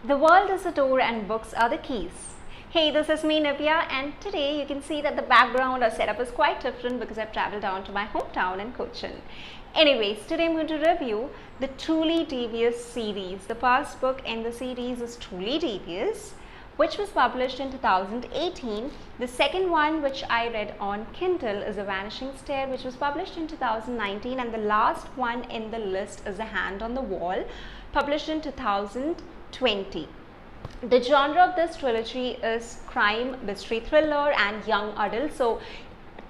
The world is a door and books are the keys. Hey, this is me Nivya, and today you can see that the background or setup is quite different because I've traveled down to my hometown in Cochin. Anyways, today I'm going to review the Truly Devious series. The first book in the series is Truly Devious, which was published in 2018. The second one, which I read on Kindle, is A Vanishing Stair, which was published in 2019, and the last one in the list is A Hand on the Wall, published in 2020. The genre of this trilogy is crime, mystery, thriller and young adult, so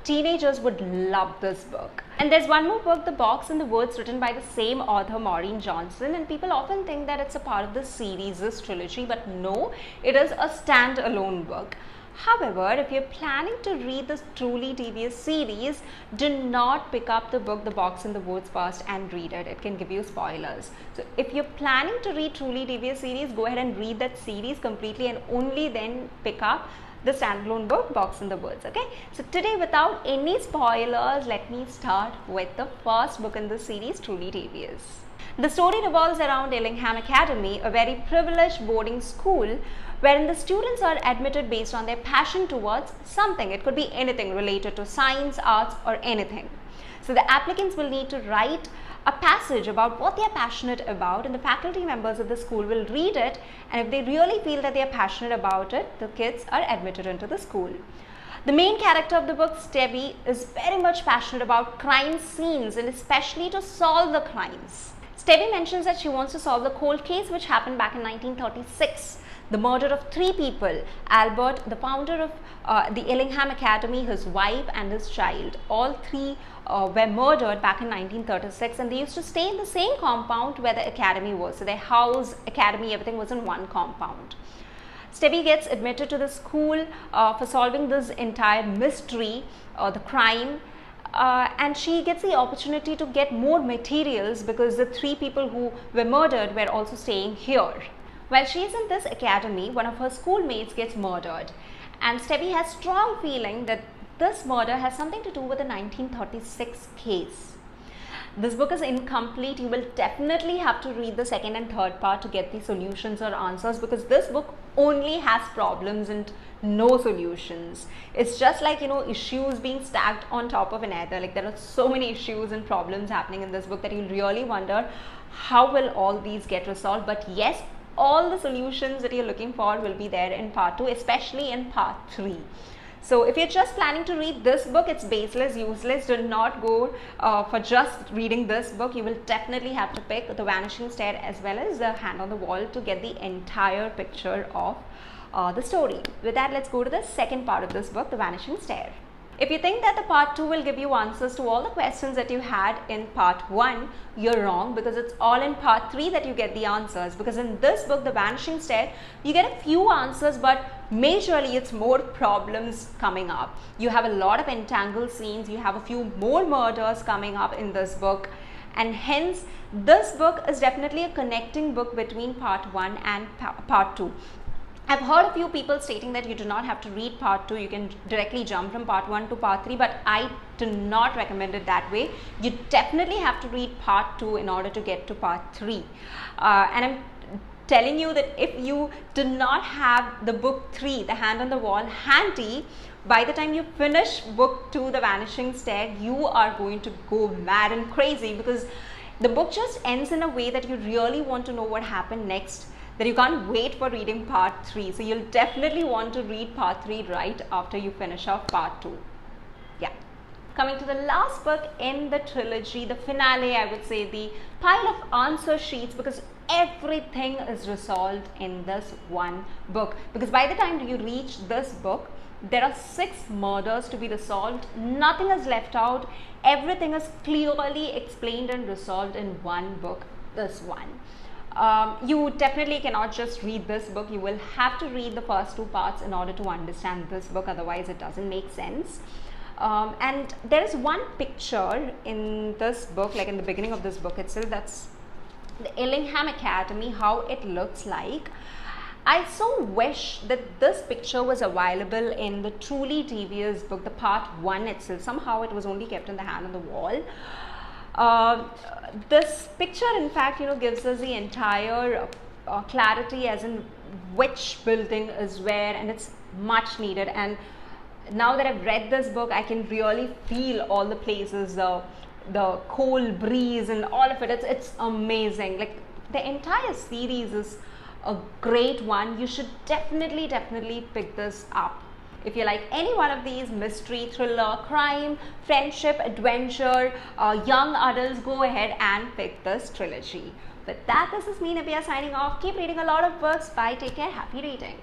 teenagers would love this book. And there's one more book, The Box in the Woods, written by the same author, Maureen Johnson, and people often think that it's a part of the series, this trilogy, but no, it is a standalone book. However, if you're planning to read this Truly Devious series, do not pick up the book The Box in the Woods first and read it. It can give you spoilers. So if you're planning to read Truly Devious series, go ahead and read that series completely and only then pick up the standalone book Box in the Woods. Okay, so today, without any spoilers, let me start with the first book in the series, Truly Devious. The story revolves around Ellingham Academy, a very privileged boarding school wherein the students are admitted based on their passion towards something. It could be anything related to science, arts or anything. So the applicants will need to write a passage about what they are passionate about, and the faculty members of the school will read it, and if they really feel that they are passionate about it, the kids are admitted into the school. The main character of the book, Stevie, is very much passionate about crime scenes and especially to solve the crimes. Stevie mentions that she wants to solve the cold case which happened back in 1936. The murder of 3 people, Albert, the founder of the Ellingham Academy, his wife and his child. All 3 were murdered back in 1936, and they used to stay in the same compound where the academy was. So their house, academy, everything was in one compound. Stevie gets admitted to the school for solving this entire mystery, the crime, and she gets the opportunity to get more materials because the 3 people who were murdered were also staying here. While she is in this academy, one of her schoolmates gets murdered, and Stevie has strong feeling that this murder has something to do with the 1936 case. This book is incomplete. You will definitely have to read the second and third part to get the solutions or answers, because this book only has problems and no solutions. It's just like, issues being stacked on top of another. Like, there are so many issues and problems happening in this book that you really wonder how will all these get resolved. But yes, all the solutions that you're looking for will be there in part 2, especially in part 3. So if you're just planning to read this book, it's baseless, useless. Do not go for just reading this book. You will definitely have to pick The Vanishing Stair as well as The Hand on the Wall to get the entire picture of the story. With that, let's go to the second part of this book, The Vanishing Stair. If you think that the part 2 will give you answers to all the questions that you had in part 1, you're wrong, because it's all in part 3 that you get the answers. Because in this book, The Vanishing Stair, you get a few answers, but majorly it's more problems coming up. You have a lot of entangled scenes, you have a few more murders coming up in this book, and hence this book is definitely a connecting book between part 1 and part 2. I've heard a few people stating that you do not have to read part 2, you can directly jump from part 1 to part 3, but I do not recommend it that way. You definitely have to read part 2 in order to get to part 3. And I'm telling you that if you do not have the book 3, The Hand on the Wall, handy, by the time you finish book 2, The Vanishing Stair, you are going to go mad and crazy, because the book just ends in a way that you really want to know what happened next, that you can't wait for reading part 3. So you'll definitely want to read part 3 right after you finish off part 2. Yeah. Coming to the last book in the trilogy, the finale, I would say, the pile of answer sheets, because everything is resolved in this one book. Because by the time you reach this book, there are 6 murders to be resolved. Nothing is left out. Everything is clearly explained and resolved in one book, this one. You definitely cannot just read this book. You will have to read the first 2 parts in order to understand this book, otherwise it doesn't make sense. And there is one picture in this book, like in the beginning of this book itself, that's the Ellingham Academy, how it looks like. I so wish that this picture was available in the Truly Devious book, the part 1 itself. Somehow it was only kept in the Hand on the Wall. This picture, in fact, gives us the entire clarity as in which building is where, and it's much needed. And now that I've read this book, I can really feel all the places, the cold breeze and all of it. It's amazing. Like, the entire series is a great one. You should definitely pick this up. If you like any one of these, mystery, thriller, crime, friendship, adventure, young adults, go ahead and pick this trilogy. With that, this is me, Nabia, signing off. Keep reading a lot of books. Bye. Take care. Happy reading.